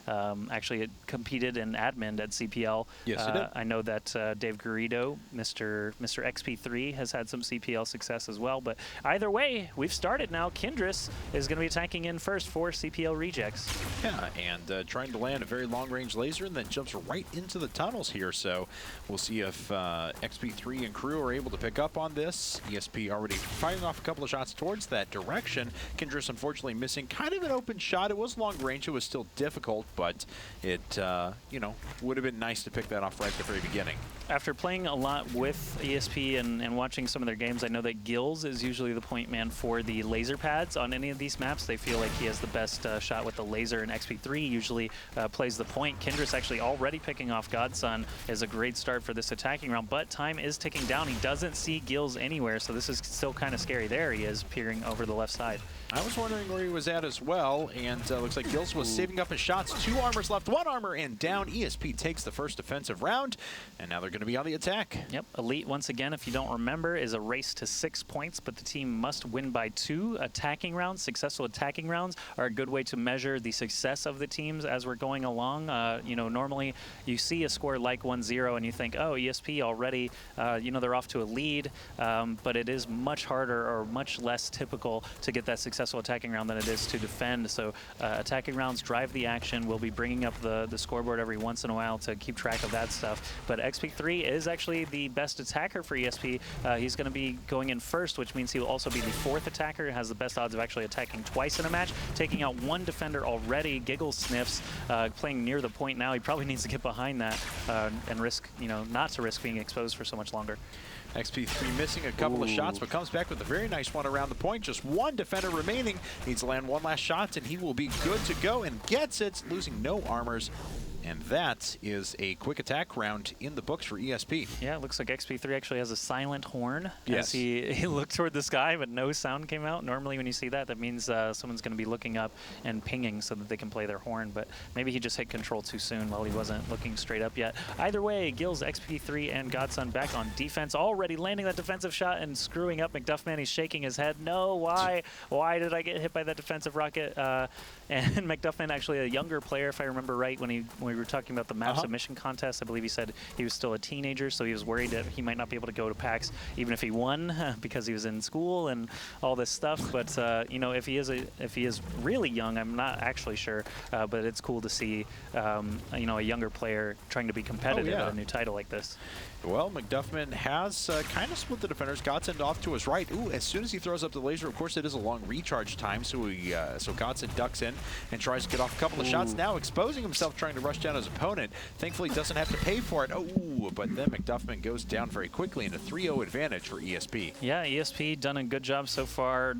actually competed in admin at CPL. Yes, he did. I know that Dave Garrido, Mr. XP3, has had some CPL success as well. But either way, we've started now. Kindris is going to be attacking in first for CPL Rejects. Yeah, and trying to land a very long-range laser and then jumps right into the tunnels here. So we'll see if XP3 and crew are able to pick up on this. ESP already firing off a couple of shots towards that direction. Kindris unfortunately missing kind of an open shot. It was long range. It was still difficult, but it, you know, would have been nice to pick that off right at the very beginning. After playing a lot with ESP and watching some of their games, I know that Gills is usually the point man for the laser pads on any of these maps. They feel like he has the best shot with the laser, and XP3 usually plays the point. Kindris actually already picking off Godson is a great start for this attacking round, but time is ticking down. He doesn't see Gills anywhere, so this is still kind of scary. There he is, peering over the left side. I was wondering where he was at as well, and looks like Gills was saving up his shots. 2 armors left, 1 armor and down. ESP takes the first defensive round, and now they're going to be on the attack. Yep, Elite, once again, if you don't remember, is a race to 6 points, but the team must win by 2 attacking rounds. Successful attacking rounds are a good way to measure the success of the teams as we're going along. You know, normally you see a score like 1-0 and you think, oh, ESP already, you know, they're off to a lead, but it is much harder or much less typical to get that successful attacking round than it is to defend. So attacking rounds drive the action. We'll be bringing up the scoreboard every once in a while to keep track of that stuff. But XP3 is actually the best attacker for ESP. He's going to be going in first, which means he will also be the 4th attacker. Has the best odds of actually attacking twice in a match, taking out 1 defender already. Giggle Sniffs playing near the point now. He probably needs to get behind that and risk, you know, not to risk being exposed for so much longer. XP3 missing a couple of shots, but comes back with a very nice one around the point. Just 1 defender remaining. Needs to land 1 last shot, and he will be good to go, and gets it, losing no armors. And that is a quick attack round in the books for ESP. Yeah, it looks like XP3 actually has a silent horn. Yes. As he looked toward the sky, but no sound came out. Normally when you see that, that means someone's going to be looking up and pinging so that they can play their horn. But maybe he just hit control too soon while he wasn't looking straight up yet. Either way, Gills, XP3, and Godson back on defense, already landing that defensive shot and screwing up McDuffman. He's shaking his head. No, why? Why did I get hit by that defensive rocket? And McDuffman, actually a younger player, if I remember right, when we were talking about the map submission contest, I believe he said he was still a teenager, so he was worried that he might not be able to go to PAX even if he won because he was in school and all this stuff. But you know, if he is really young, I'm not actually sure, but it's cool to see you know, a younger player trying to be competitive at a new title like this. Well, McDuffman has kind of split the defenders. Godson off to his right. Ooh, as soon as he throws up the laser, of course, it is a long recharge time, so so Godson ducks in and tries to get off a couple of shots. Now exposing himself, trying to rush down his opponent. Thankfully, doesn't have to pay for it. Oh, but then McDuffman goes down very quickly in a 3-0 advantage for ESP. Yeah, ESP done a good job so far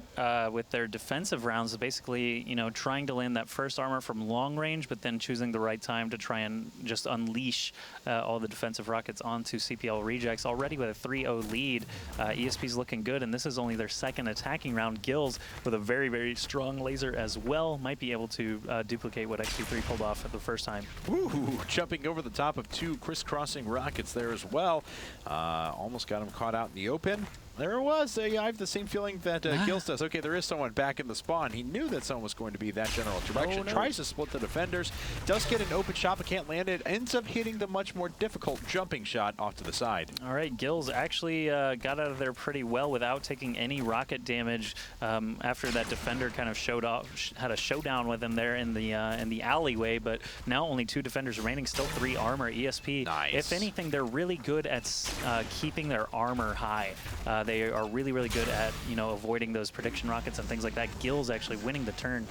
with their defensive rounds, basically, you know, trying to land that first armor from long range, but then choosing the right time to try and just unleash all the defensive rockets onto CPL Rejects. Already with a 3-0 lead, ESP's looking good, and this is only their 2nd attacking round. Gills with a very, very strong laser as well might be able to duplicate what XP3 pulled off at the first time. Ooh, jumping over the top of 2 crisscrossing rockets there as well. Almost got him caught out in the open. There it was. I have the same feeling that Gills does. Okay, there is someone back in the spawn. He knew that someone was going to be that general direction. Oh, no. Tries to split the defenders. Does get an open shot, but can't land it. Ends up hitting the much more difficult jumping shot off to the side. All right, Gills actually got out of there pretty well without taking any rocket damage after that defender kind of showed off, had a showdown with him there in the alleyway. But now only 2 defenders remaining, still 3 armor. ESP, nice. If anything, they're really good at keeping their armor high. They are really, really good at, you know, avoiding those prediction rockets and things like that. Gills actually winning the turn.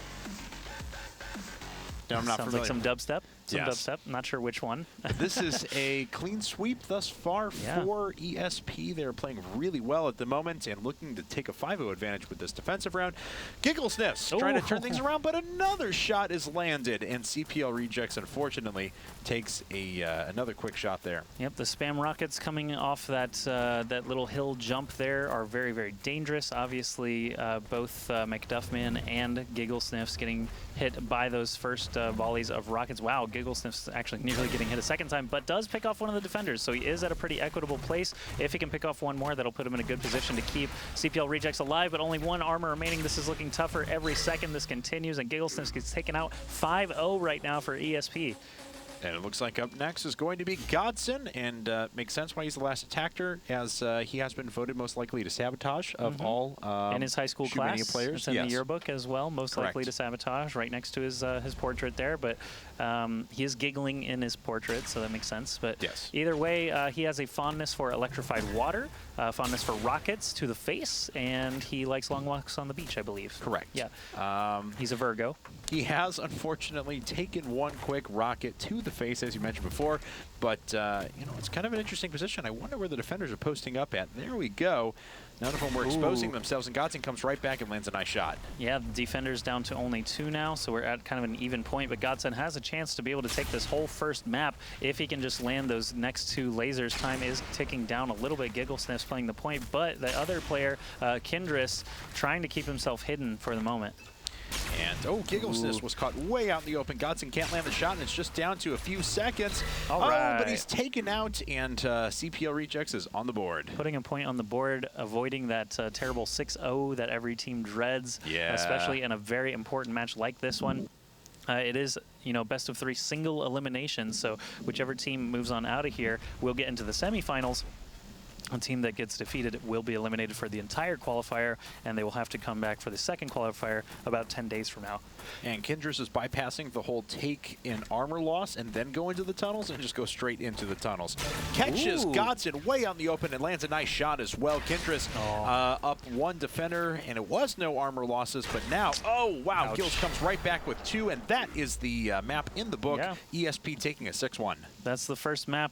No, I'm not Sounds familiar. like some dubstep. Yes. Dubstep. Not sure which one. This is a clean sweep thus far for ESP. They're playing really well at the moment and looking to take a 5-0 advantage with this defensive round. Giggle Sniffs trying to turn things around, but another shot is landed, and CPL Rejects, unfortunately, takes another quick shot there. Yep, the spam rockets coming off that that little hill jump there are very, very dangerous. Obviously, both McDuffman and Giggle Sniffs getting hit by those first volleys of rockets. Wow, Gigglesniff's actually nearly getting hit a second time, but does pick off one of the defenders, so he is at a pretty equitable place. If he can pick off one more, that'll put him in a good position to keep CPL Rejects alive, but only one armor remaining. This is looking tougher every second this continues, and Gigglesniff gets taken out 5-0 right now for ESP. And it looks like up next is going to be Godson, and makes sense why he's the last attacker, as he has been voted most likely to sabotage of all in his high school Shootmania class. players. It's in the yearbook as well, most Correct. likely to sabotage, right next to his portrait there. But he is giggling in his portrait, so that makes sense. But yes. Either way, he has a fondness for electrified water, fondness for rockets to the face, and he likes long walks on the beach, I believe. Correct. Yeah. He's a Virgo. He has, unfortunately, taken one quick rocket to the face, as you mentioned before. But, you know, it's kind of an interesting position. I wonder where the defenders are posting up at. There we go. None of them were exposing themselves, and Godson comes right back and lands a nice shot. Yeah, the defender's down to only 2 now, so we're at kind of an even point. But Godson has a chance to be able to take this whole first map if he can just land those next 2 lasers. Time is ticking down a little bit. Gigglesniff's playing the point, but the other player, Kindris, trying to keep himself hidden for the moment. And, Gigglesniff was caught way out in the open. Godson can't land the shot, and it's just down to a few seconds. But he's taken out, and CPL Rejects is on the board. Putting a point on the board, avoiding that terrible 6-0 that every team dreads, especially in a very important match like this one. It is, you know, best of 3 single eliminations, so whichever team moves on out of here will get into the semifinals. A team that gets defeated will be eliminated for the entire qualifier, and they will have to come back for the second qualifier about 10 days from now. And Kindris is bypassing the whole take in armor loss and then go into the tunnels and just go straight into the tunnels. Catches Godson way out in the open and lands a nice shot as well. Kindris up 1 defender, and it was no armor losses, but now, Gills comes right back with 2, and that is the map in the book. ESP taking a 6-1. That's the first map